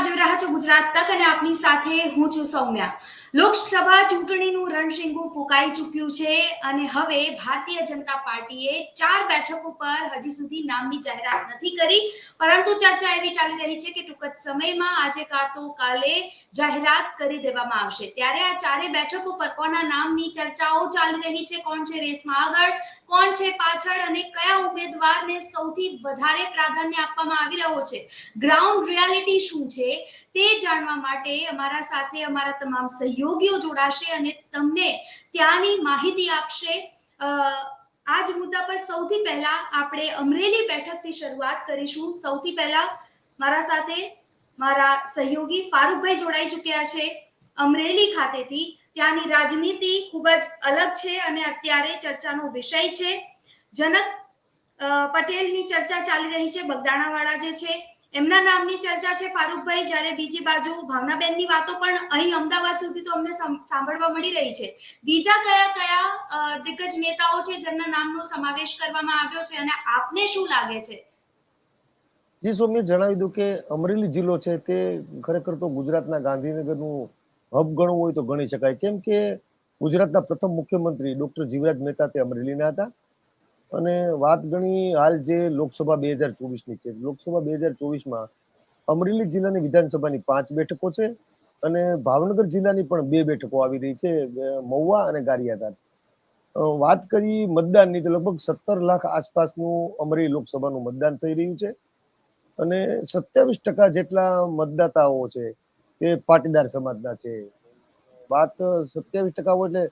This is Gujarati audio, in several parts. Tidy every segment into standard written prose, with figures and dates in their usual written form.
જોઈ રહ્યા છો ગુજરાત તક અને આપની સાથે હું છું સૌમ્યા। લોકસભા ચૂંટણીનું રણશીંગું ફૂંકાઈ ચૂક્યું છે અને હવે ભારતીય જનતા પાર્ટીએ 4 બેઠકો પર હજી સુધી નામની જાહેરાત નથી કરી, પરંતુ ચર્ચા એવી ચાલી રહી છે કે ટૂંક જ સમયમાં આજે કાં તો કાલે જાહેરાત કરી દેવામાં આવશે। ત્યારે આ 4 બેઠકો પર કોના નામની ચર્ચાઓ ચાલી રહી છે, કોણ છે રેસમાં આગળ, કોણ છે પાછળ અને કયા ઉમેદવારને સૌથી વધારે પ્રાધાન્ય આપવામાં આવી રહ્યો છે, ગ્રાઉન્ડ રિયાલિટી શું છે તે જાણવા માટે અમારા સાથે અમારા તમામ સહયોગીઓ જોડાશે અને તમને ત્યાંની માહિતી આપશે। આ જ મુદ્દા પર સૌથી પહેલા આપણે અમરેલી બેઠકથી શરૂઆત કરીશું। સૌથી પહેલા મારા સાથે મારા સહયોગી ફારૂકભાઈ જોડાઈ ચૂક્યા છે અમરેલી ખાતેથી। ત્યાંની રાજનીતિ ખૂબ જ અલગ છે અને અત્યારે ચર્ચાનો વિષય છે। જનક પટેલની ચર્ચા ચાલી રહી છે, બગદાણાવાળા જે છે એમના નામની ચર્ચા છે ફારૂકભાઈ, જ્યારે બીજી બાજુ ભાવનાબેનની વાતો પણ અહીં અમદાવાદ સુધી તો અમને સાંભળવા મળી રહી છે। બીજા કયા કયા દિગ્ગજ નેતાઓ છે જેમના નામનો સમાવેશ કરવામાં આવ્યો છે અને આપને શું લાગે છે? જી સૌમ્ય, જણાવી દઉં કે અમરેલી જિલ્લો છે તે ખરેખર તો ગુજરાતના ગાંધીનગરનું હબ ગણવું હોય તો ગણી શકાય, કેમ કે ગુજરાતના પ્રથમ મુખ્યમંત્રી ડોક્ટર જીવરાજ મહેતા તે અમરેલીના હતા। અને વાત ગણી હાલ જે લોકસભા 2024ની છે, લોકસભા 2024માં અમરેલી જિલ્લાની વિધાનસભાની 5 બેઠકો છે અને ભાવનગર જિલ્લાની પણ 2 બેઠકો આવી રહી છે, મહુવા અને ગારિયાધાર। વાત કરી મતદાનની તો લગભગ 17 લાખ આસપાસનું અમરેલી લોકસભાનું મતદાન થઈ રહ્યું છે અને 27% જેટલા મતદાતાઓ છે તે પાટીદાર સમાજના છે। વાત 27% એટલે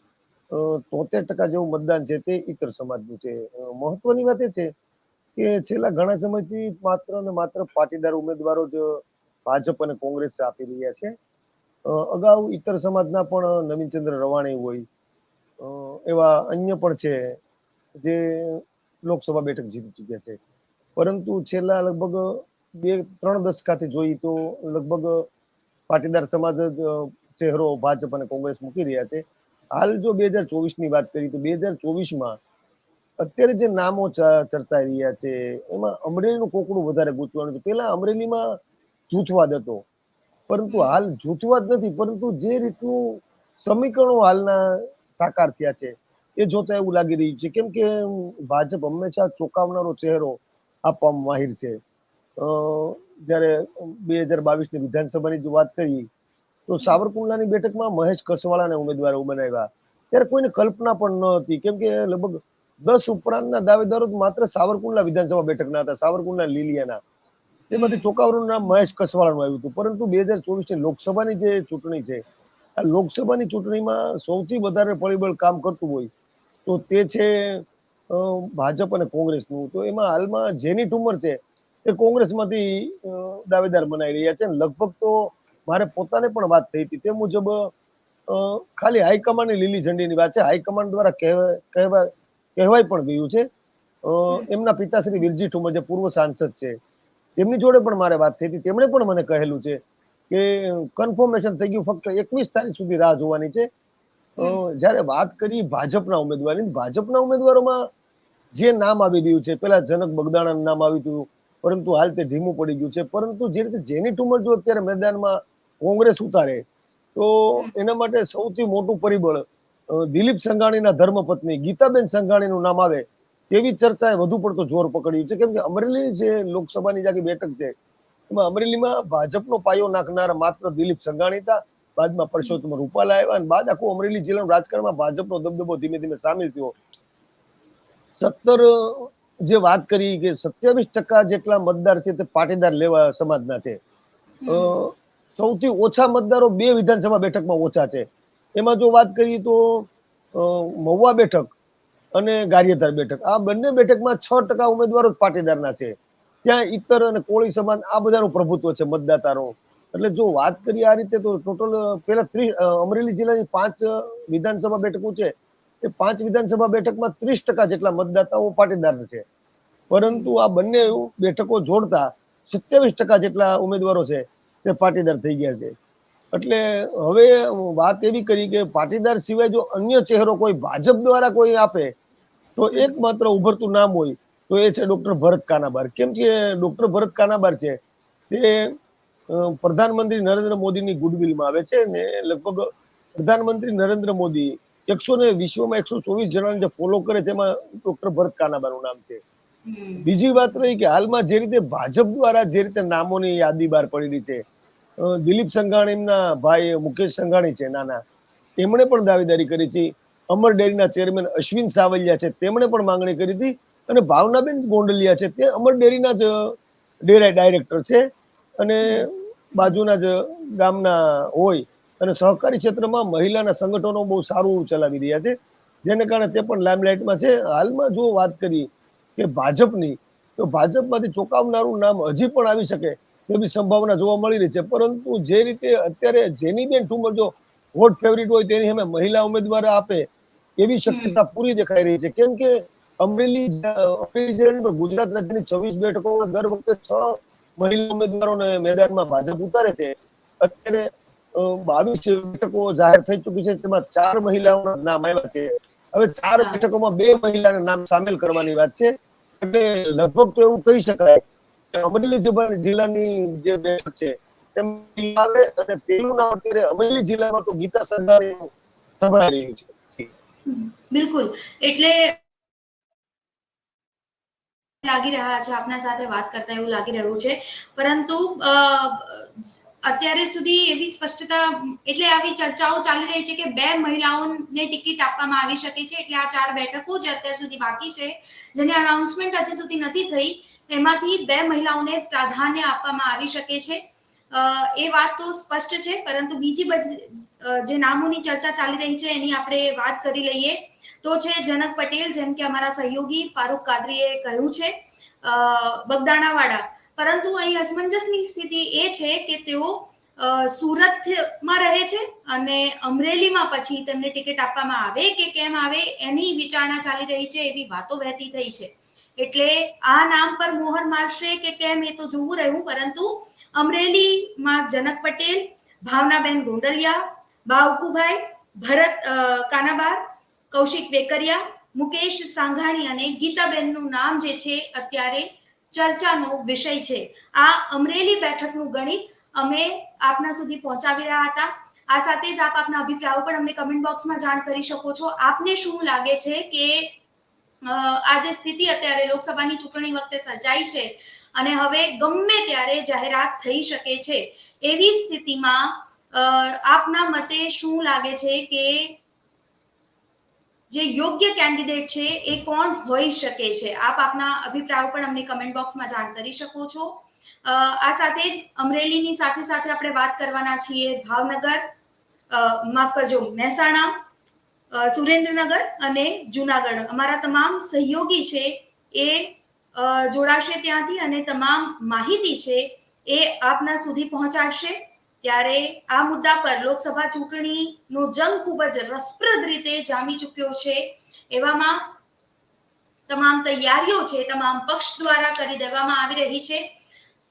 73% જેવું મતદાન છે તે ઇતર સમાજનું છે। મહત્વની વાત એ છે કે છેલ્લા ઘણા સમયથી માત્ર ને માત્ર પાટીદાર ઉમેદવારો જ ભાજપ અને કોંગ્રેસ આપી રહ્યા છે। અગાઉ ઇતર સમાજના પણ નવીનચંદ્ર રવાણી હોય, એવા અન્ય પણ છે જે લોકસભા બેઠક જીતી ચૂક્યા છે, પરંતુ છેલ્લા લગભગ 2-3 દશકાથી જોઈએ તો લગભગ પાટીદાર સમાજ જ ચહેરો ભાજપ અને કોંગ્રેસ મૂકી રહ્યા છે। હાલ જો 2024ની વાત કરીએ તો 2024માં અત્યારે જે નામો ચર્ચાઈ રહ્યા છે એમાં અમરેલીનું કોકડું વધારે ગૂંચવાનું છે। પેલા અમરેલીમાં જૂથવાદ હતો, પરંતુ હાલ જૂથવાદ નથી, પરંતુ જે રીતનું સમીકરણો હાલના સાકાર થયા છે એ જોતા એવું લાગી રહ્યું છે, કેમ કે ભાજપ હંમેશા ચોંકાવનારો ચહેરો આપવામાં માહિર છે। જ્યારે 2022ની વિધાનસભાની જો વાત કરીએ તો સાવરકુંડલાની બેઠકમાં મહેશ કસવાળાને ઉમેદવાર બનાવ્યા, ત્યારે કોઈને કલ્પના પણ ન હતી, કેમ કે લગભગ 10 ઉપરાંતના દાવેદારો માત્ર સાવરકુંડલા વિધાનસભા બેઠકના હતા, સાવરકુંડલા લીલિયાના। તેમાંથી ચોંકાવવાનું નામ મહેશ કસવાળાનું આવ્યું હતું, પરંતુ 2024ની લોકસભાની જે ચૂંટણી છે, આ લોકસભાની ચૂંટણીમાં સૌથી વધારે પરિબળ કામ કરતું હોય તો તે છે ભાજપ અને કોંગ્રેસનું। તો એમાં હાલમાં જેની ઠુમર છે એ કોંગ્રેસમાંથી દાવેદાર બનાવી રહ્યા છે। લગભગ તો મારે પોતાને પણ વાત થઈ હતી તે મુજબ ખાલી હાઈકમાન્ડની લીલી ઝંડીની વાત છે, હાઈકમાન્ડ દ્વારા કહેવાય પણ ગયું છે। એમના પિતાશ્રી વિરજી ઠુમર જે પૂર્વ સાંસદ છે તેમની જોડે પણ મારે વાત થઈ હતી, તેમણે પણ મને કહેલું છે કે કન્ફર્મેશન થઈ ગયું, ફક્ત 21 તારીખ સુધી રાહ જોવાની છે। જ્યારે વાત કરી ભાજપના ઉમેદવારની, ભાજપના ઉમેદવારોમાં જે નામ આવી રહ્યું છે, પેલા જનક બગદાણાનું નામ આવ્યું હતું, પરંતુ હાલ તે ધીમું પડી ગયું છે। પરંતુ જે રીતે જેની ઠુમર જો અત્યારે મેદાનમાં કોંગ્રેસ ઉતારે તો એના માટે સૌથી મોટું પરિબળ દિલીપ સંઘાણીના ધર્મપત્ની ગીતાબેન સંઘાણીનું નામ આવે તેવી ચર્ચાએ વધુ પડતો જોર પકડ્યું છે, કેમ કે અમરેલી જે લોકસભાની જે બેઠક છે એમાં અમરેલીમાં ભાજપનો પાયો નાખનાર માત્ર દિલીપ સંઘાણી હતા, બાદમાં પરસોત્તમ રૂપાલા આવ્યા અને બાદ આખું અમરેલી જિલ્લાનું રાજકારણમાં ભાજપનો દબદબો ધીમે ધીમે સામેલ થયો। 17 જે વાત કરી કે 27% જેટલા મતદાર છે તે પાટીદાર લેવા સમાજના છે। સૌથી ઓછા મતદારો 2 વિધાનસભા બેઠકમાં ઓછા છે। એમાં જો વાત કરીએ તો મહુવા બેઠક અને ગારિયાધાર બેઠક, આ બંને બેઠકમાં 6% ઉમેદવારો જ પાટીદારના છે। ત્યાં ઇતર અને કોળી સમાજ આ બધાનું પ્રભુત્વ છે મતદાતાનો। એટલે જો વાત કરીએ આ રીતે તો ટોટલ પેલા અમરેલી જિલ્લાની 5 વિધાનસભા બેઠકો છે એ 5 વિધાનસભા બેઠકમાં 30% જેટલા મતદાતાઓ પાટીદાર છે, પરંતુ આ બંને બેઠકો જોડતા 27% જેટલા ઉમેદવારો છે તે પાટીદાર થઈ ગયા છે। એટલે હવે વાત એવી કરી કે પાટીદાર સિવાય જો અન્ય ચહેરો કોઈ ભાજપ દ્વારા કોઈ આપે તો એકમાત્ર ઉભરતું નામ હોય તો એ છે ડોક્ટર ભરત કાનાબાર, કેમ કે ડોક્ટર ભરત કાનાબાર છે તે પ્રધાનમંત્રી નરેન્દ્ર મોદીની ગુડવિલમાં આવે છે ને લગભગ પ્રધાનમંત્રી નરેન્દ્ર મોદી વિશ્વમાં 124 જણાને જે ફોલો કરે છે એમાં ડોક્ટર ભરત કાનાબાનું નામ છે. બીજી વાત રહી કે હાલમાં જે રીતે ભાજપ દ્વારા જે રીતે નામોની યાદી બહાર પડી રહી છે, દિલીપ સંઘાણીના ભાઈ મુકેશ સંઘાણી છે નાના, તેમણે પણ દાવેદારી કરી છે. અમર ડેરીના ચેરમેન અશ્વિન સાવલિયા છે, તેમણે પણ માંગણી કરી હતી. અને ભાવનાબેન ગોંડલિયા છે, તે અમર ડેરીના જ ડેરી ડાયરેક્ટર છે અને બાજુના જ ગામના હોય અને સહકારી ક્ષેત્રમાં મહિલાના સંગઠનો બહુ સારું ચલાવી રહ્યા છે, જેને કારણે તે પણ લાઇમલાઇટમાં છે. હાલમાં જો વાત કરીએ કે ભાજપની, તો ભાજપમાંથી ચોંકાવનારું નામ હજી પણ આવી શકે તેવી સંભાવના જોવા મળી રહી છે. પરંતુ જે રીતે અત્યારે જેનીબેન ઠુમર જો વોટ ફેવરિટ હોય તેની સામે મહિલા ઉમેદવાર આપે એવી શક્યતા પૂરી દેખાઈ રહી છે. કેમ કે અમરેલી જિલ્લાની ગુજરાત રાજ્યની 26 બેઠકોમાં દર વખતે 6 મહિલા ઉમેદવારોને મેદાનમાં ભાજપ ઉતારે છે. અત્યારે 22 બેઠકો જાહેર થઈ ચૂકી છે, તેમાં 4 મહિલાઓના નામ આવ્યા છે. હવે 4 બેઠકોમાં 2 મહિલાના નામ સામેલ કરવાની વાત છે. એટલે લગભગ તો એવું કહી શકાય કે અમરેલી જિલ્લાની જે બેઠક છે તેમાં આવે અને પેલું નામ અત્યારે અમરેલી જિલ્લામાં તો ગીતા સરદારનું સંભળાઈ રહ્યું છે. બિલકુલ, એટલે લાગી રહ્યા છે આપના સાથે વાત કરતા એવું લાગી રહ્યું છે, પરંતુ અત્યારે સુધી એવી સ્પષ્ટતા એટલે આવી ચર્ચાઓ ચાલી રહી છે કે 2 મહિલાઓને ટિકિટ આપવામાં આવી શકે છે. એટલે આ 4 બેઠકો જે અત્યાર સુધી બાકી છે, જેની અનાઉન્સમેન્ટ હજી સુધી નથી થઈ, એમાંથી 2 મહિલાઓને પ્રાધાન્ય આપવામાં આવી શકે છે. એ વાત તો સ્પષ્ટ છે, પરંતુ બીજી જે નામોની ચર્ચા ચાલી રહી છે એની આપણે વાત કરી લઈએ. તો છે જનક પટેલ, જેમ કે અમારા સહયોગી ફારૂક કાદરીએ કહ્યું છે, બગદાણાવાળા. પરંતુ અહીં અસમંજસની સ્થિતિ એ છે કે તેઓ સુરતમાં રહે છે અને અમરેલીમાં પછી તેમને ટિકિટ આપવામાં આવે કે કેમ આવે એની વિચારણા ચાલી રહી છે, એવી વાતો વહેતી થઈ છે. એટલે આ નામ પર મોહર મારશે કે કેમ એ તો જોવું રહ્યું. પરંતુ અમરેલીમાં જનક પટેલ, ભાવનાબેન ગોંડલિયા, બાવકુભાઈ, ભરત કાનાબાર, કૌશિક વેકરિયા, મુકેશ સાંઘાણી અને ગીતાબેનનું નામ જે છે અત્યારે ચર્ચાનો વિષય છે. આ અમરેલી બેઠકનું ગણિત અમે આપના સુધી પહોંચાવી રહ્યા હતા. આ સાથે જ આપ આપના અભિપ્રાયો પણ અમને કમેન્ટ બોક્સમાં જાણ કરી શકો છો. આપને શું લાગે છે કે આ જે સ્થિતિ અત્યારે લોકસભાની ચૂંટણી વખતે સર્જાઈ છે અને હવે ગમે ત્યારે જાહેરાત થઈ શકે છે, એવી સ્થિતિમાં આપના મતે શું લાગે છે કે જે યોગ્ય કેન્ડિડેટ છે એ કોણ હોઈ શકે છે? આપ આપના અભિપ્રાયો પણ અમને કમેન્ટ બોક્સમાં જાણ કરી શકો છો. આ સાથે જ અમરેલીની સાથે સાથે આપણે વાત કરવાના છીએ ભાવનગર, માફ કરજો, મહેસાણા, સુરેન્દ્રનગર અને જુનાગઢ. અમારા તમામ સહયોગી છે એ જોડાશે ત્યાંથી અને તમામ માહિતી છે એ આપના સુધી પહોંચાડશે. ત્યારે આ મુદ્દા પર લોકસભા ચૂંટણીનો જંગ ખૂબ જ રસપ્રદ રીતે જામી ચૂક્યો છે. એવામાં તમામ તૈયારીઓ છે તમામ પક્ષ દ્વારા કરી દેવામાં આવી રહી છે.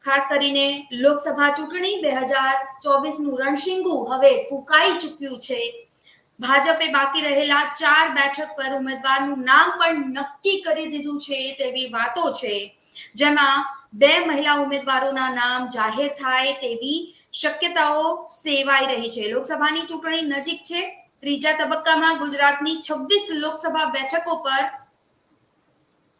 ખાસ કરીને લોકસભા ચૂંટણી 2024નું રણશીંગું હવે ફૂંકાઈ ચૂક્યું છે. ભાજપે બાકી રહેલા 4 બેઠક પર ઉમેદવારનું નામ પણ નક્કી કરી દીધું છે તેવી વાતો છે, જેમાં 2 મહિલા ઉમેદવારોના નામ જાહેર થાય તેવી શક્યતાઓ સેવાઈ રહી છે. લોકસભાની ચૂંટણી નજીક છે. ત્રીજા તબક્કામાં ગુજરાતની 26 લોકસભા બેઠકો પર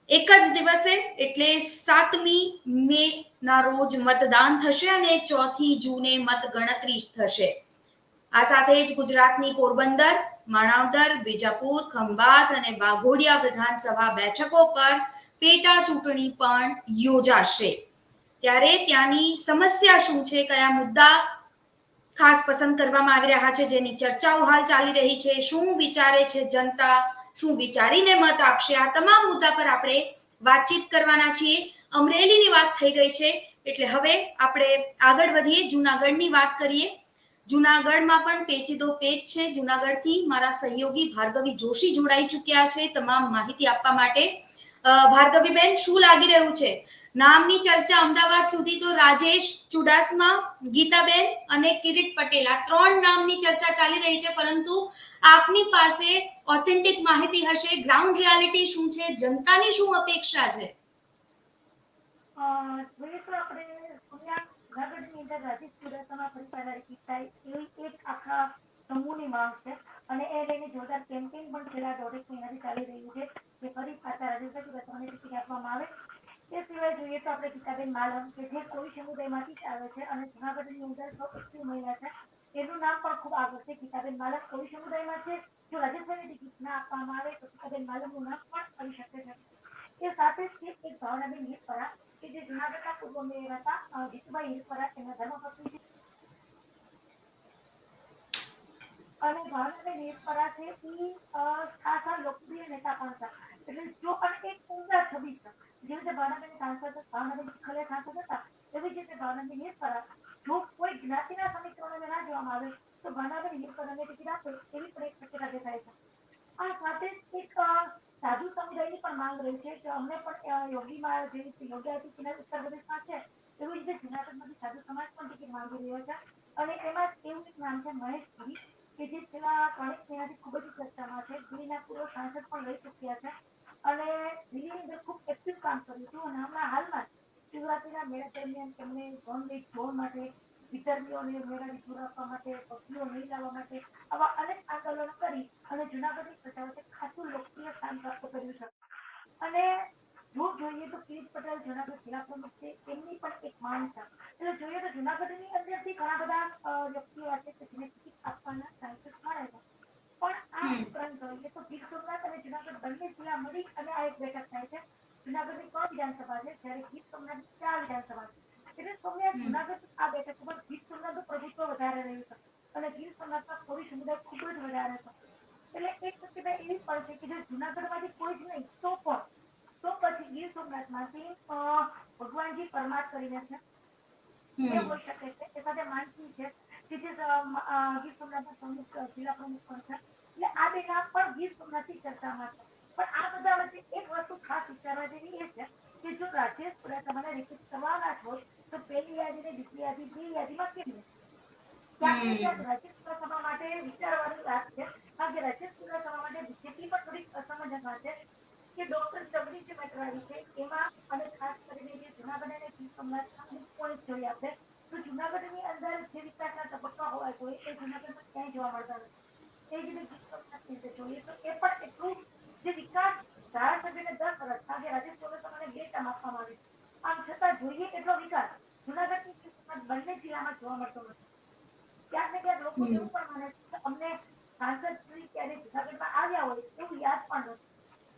એક જ દિવસે એટલે 7મી મે ના રોજ મતદાન થશે અને 4 જૂને મતગણતરી થશે. આ સાથે જ ગુજરાતની પોરબંદર, માણાવદર, બીજાપુર, ખંભાત અને વાઘોડિયા વિધાનસભા બેઠકો પર પેટા ચૂંટણી પણ યોજાશે. ત્યારે ત્યાંની સમસ્યા શું છે, કયા મુદ્દા ખાસ પસંદ કરવામાં આવી રહ્યા છે, જેની ચર્ચાઓ હાલ ચાલી રહી છે, શું વિચારે છે જનતા, શું વિચારીને મત આપશે, આ તમામ મુદ્દા પર આપણે વાતચીત કરવાના છીએ. અમરેલીની વાત થઈ ગઈ છે એટલે હવે આપણે આગળ વધીએ, જૂનાગઢની વાત કરીએ. જૂનાગઢમાં પણ પેચીદો પેચ છે. જૂનાગઢથી મારા સહયોગી ભાર્ગવી જોશી જોડાઈ ચૂક્યા છે તમામ માહિતી આપવા માટે. ભાર્ગવીબેન, શું લાગી રહ્યું છે? નામની ચર્ચા અમદાવાદ સુધી તો રાજેશ ચુડાસમા, ગીતાબેન અને કિરીટ પટેલ, આ 3 નામની ચર્ચા ચાલી રહી છે, પરંતુ આપની પાસે ઓથેન્ટિક માહિતી હશે. ગ્રાઉન્ડ રિયાલિટી શું છે? જનતાની શું અપેક્ષા છે? જોઈએ તો આપણે જૂનાગઢની અંદર રાજેશ ચુડાસમા ફરી પાછા રિપીટ થાય એવી એક આખા સમૂહની માંગ છે અને એ લઈને જોરદાર કેમ્પેઇન પણ છેલ્લા 1.5 મહિનાથી ચાલી રહ્યું છે કે ફરી પાછા રાજેશ ચુડાસમાને ટિકિટ આપવામાં આવે. એ સિવાય જોઈએ તો આપણે ગીતાબેન માલમ કે જે કોળી સમુદાયમાંથી જ આવે છે અને જૂનાગઢની અંદર સૌ એક્ટિવ મહિલા છે. એનું નામ પણ ખૂબ આગળ છે. ગીતાબેન માલમ કોળી સમુદાયમાં છે. જો રાજેશભાઈને ટિકિટ ના આપવામાં આવે તો ગીતાબેન માલમનું નામ પણ આવી શકે છે. એ સાથે જ એક ભાવનાબેન હિરપરા કે જે જૂનાગઢના પૂર્વ મેયર હતા જીતુભાઈ હિરપરા એના ધર્મપત્ની છે અને ભાવનાબેન હિરપરા છે એ ખાસા લોકપ્રિય નેતા પણ હતા. એટલે જો અને એક ઉમદા છબી છે. જે રીતે ભાવનાબેન સાંસદ ભાવનાબેન ખલે સાંસદ હતા એવી જ રીતે ભાવનાબેન હિરપરા જો કોઈ જ્ઞાતિના સમીકરણોને ના જોવામાં આવે તો ભાવનાબેન હિરપરાને ટિકિટ આપે એવી પણ એક શક્યતા દેખાય છે. આ સાથે જ એક સાધુ સમુદાયની પણ માંગ રહી છે કે અમને પણ યોગીમાં જે રીતે યોગી આદિત્યનાથ ઉત્તર પ્રદેશમાં છે એવી રીતે જુનાગઢમાંથી સાધુ સમાજ પણ ટિકિટ માંગી રહ્યો છે અને એમાં એવું એક નામ છે મહેશ ગીરી કે જે છેલ્લા 3 મહિનાથી ખૂબ જ ચર્ચામાં છે. દિલ્હીના પૂર્વ સાંસદ પણ રહી ચૂક્યા છે અને દિલ્હીની અંદર ખૂબ એક્ટિવ કામ કર્યું હતું અને હમણાં હાલમાં શિવરાત્રીના મેળા દરમિયાન તેમણે ગૌનવેશ જોવા માટે વિતરણીઓને મેળાની જોર આપવા માટે પક્ષીઓ નહીં લાવવા માટે આવા અનેક આંદોલનો કરી અને જુનાગઢની પ્રજા વચ્ચે ખાસું લોકપ્રિય સ્થાન પ્રાપ્ત કર્યું છે. અને જો જોઈએ તો કિરીટ પટેલ જુનાગઢ જિલ્લા પ્રમુખ છે એમની પણ એક માંગ છે. એટલે જોઈએ તો જુનાગઢની અંદરથી ઘણા બધા વ્યક્તિઓ છે કે જેને ટિકિટ આપવાના ચાન્સીસ મળે છે. પણ આ ઉપરાંત જોઈએ તો ગીર સોમનાથ અને જુનાગઢ બંને જિલ્લા મળી અને આ એક બેઠક થાય છે. જુનાગઢની 3 વિધાનસભા છે જ્યારે ગીર સોમનાથની 4 વિધાનસભા છે. એટલે સોમનાથ જુનાગઢ આ બેઠક ઉપર ગીર સોમનાથનું પ્રભુત્વ વધારે રહ્યું છે અને ગીર સોમનાથમાં કોળી સમુદાય ખૂબ જ વધારે છે. એટલે એક શક્યતા એવી પણ છે કે જો જુનાગઢમાંથી કોઈ જ નહીં તો પણ તો પછી ગીર સોમનાથમાંથી ભગવાનજી પરમાર કરીને છે એ હોઈ શકે છે. એ સાથે માનસિંહ છે કે જે ગીર સોમનાથના પ્રમુખ જિલ્લા પ્રમુખ પણ છે. એટલે આ બે નામ પણ ગીર સોમનાથથી ચર્ચામાં છે. પણ આ બધા વચ્ચે એક વસ્તુ ખાસ વિચારવા જેવી એ છે કે જો રાજેશ ચુડાસમાને રિપીટ કરવાના જ હોય તો પહેલી યાદી ને બીજી યાદી બે યાદીમાં કેમ નહીં? ક્યાંક ને ક્યાંક રાજેશ ચુડાસમા માટે વિચારવાની વાત છે. કારણ કે રાજેશ ચુડાસમા માટે બીજેપી પણ થોડીક અસમંજસમાં છે કે ડોક્ટર જગદીશ જે મેટર આવી છે એમાં અને ખાસ કરીને જે જુનાગઢ અને ગીર સોમનાથના અમુક પોઈન્ટ જોઈએ આપણે તો જુનાગઢની અંદર જે વિકાસના તબક્કા હોવા જોઈએ એ જુનાગઢમાં ક્યાંય જોવા મળતા નથી. એ જ રીતે ગીર સોમનાથની અંદર જોઈએ તો એ પણ એટલું જે વિકાસ ધારાસભ્યને 10 વર્ષ કારણ કે રાજેશ ચુડાસમાને 2 ટર્મ આપવામાં આવી છે. આમ છતાં જોઈએ એટલો વિકાસ જુનાગઢની ગીર સોમનાથ બંને જિલ્લામાં જોવા મળતો નથી. ક્યાંક ને ક્યાંક લોકો એવું પણ માને છે કે અમને સાંસદ શ્રી ક્યારે જુનાગઢમાં આવ્યા હોય એવું યાદ પણ નથી.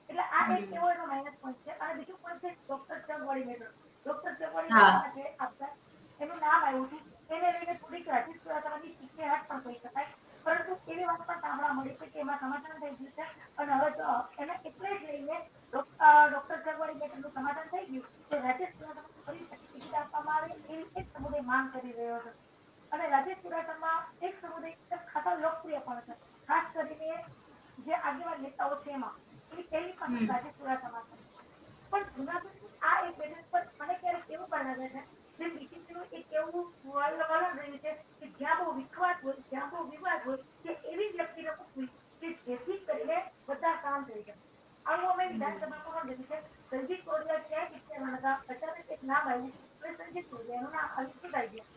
એટલે આ એક એવો એનો માઇનસ પોઈન્ટ છે અને બીજું પોઈન્ટ છે ડોક્ટર ચગવાડી મેટર. ડોક્ટર ચગવાડી મેટરના જે આપતા એનું નામ આવ્યું હતું એને લઈને થોડીક રાજેશ ચુડાસમાની પીછેહટ પણ કહી શકાય. પરંતુ એવી વાત પણ સાંભળવા મળી છે કે એમાં સમાધાન થઈ ગયું છે અને હવે તો એને એટલે જ લઈને ડોક્ટર ચગવાડી મેટરનું સમાધાન થઈ ગયું તો રાજેશ ચુડાસમાને ફરી ટિકિટ આપવામાં આવે એવી એક સમુદાય માંગ કરી રહ્યો છે. અને રાજેશ ચુડાસમા એક સમુદાય ખાસા લોકપ્રિય પણ છે. ખાસ કરીને જે આગેવાન નેતાઓ છે એમાં એની પહેલી પસંદ રાજેશ ચુડાસમા છે. પણ જુનાગઢની આ એક બેઠક પર મને ક્યારેક એવું પણ લાગે છે જે બીજેપીનું એક એવું વલણ રહ્યું છે કે જ્યાં બહુ વિખવાદ હોય જ્યાં બહુ વિવાદ હોય કે એવી વ્યક્તિને મૂકવી કે જેથી કરીને બધા કામ થઈ જાય. આવું અમે વિધાનસભામાં પણ જોયું છે. રણજીત કોડિયા ક્યાંય પિક્ચરમાં હતા અચાનક એક નામ આવ્યું અને રણજીત કોડિયાનું નામ આવી ચૂંટાઈ ગયા.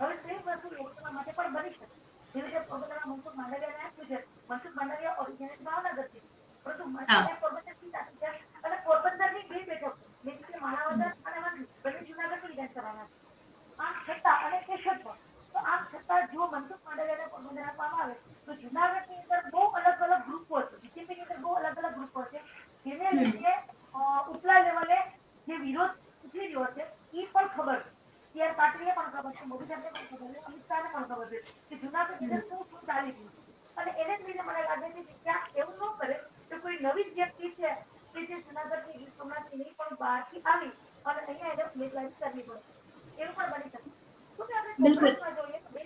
હવે સેમ વસ્તુ લોકસભા માટે પણ બની શકે. જે રીતે પોરબંદરમાં મનસુખ માંડવિયાને આપ્યું છે. મનસુખ માંડવિયા ઓરિજિનલ ભાવનગરથી પરંતુ એને પોરબંદર સીટ આપી છે અને પોરબંદરની 2 બેઠકો જેવી કે માણાવદર અને માંડવી બંને જુનાગઢની વિધાનસભામાં છે. આમ છતાં અને કેશોદ પણ તો આમ છતાં જો મનસુખ માંડવિયાને પોરબંદર આપવામાં આવે તો જુનાગઢની અંદર બહુ અલગ અલગ ગ્રુપો છે. બીજેપીની અંદર બહુ અલગ અલગ ગ્રુપો છે જેને લઈને ઉપલા લેવલે જે વિરોધ ઉઠી રહ્યો છે એ પણ ખબર છે. સી આર પાટીલને પણ ખબર છે મોદી સાહેબને પણ ખબર છે અમિત શાહને પણ ખબર છે કે જુનાગઢની અંદર શું ચાલી રહ્યું છે. અને એને જ લઈને મને લાગે છે કે ક્યાંક એવું ન કરે કે કોઈ નવી જ વ્યક્તિ છે કે જે જુનાગઢની ગીર સોમનાથની નહીં પણ બહારથી આવી અને અહીંયા એને ઉમેદવારી કરવી પડે. એવું પણ બની શકે. શું કે આપણે બિલકુલ. કોંગ્રેસમાં જોઈએ તો બે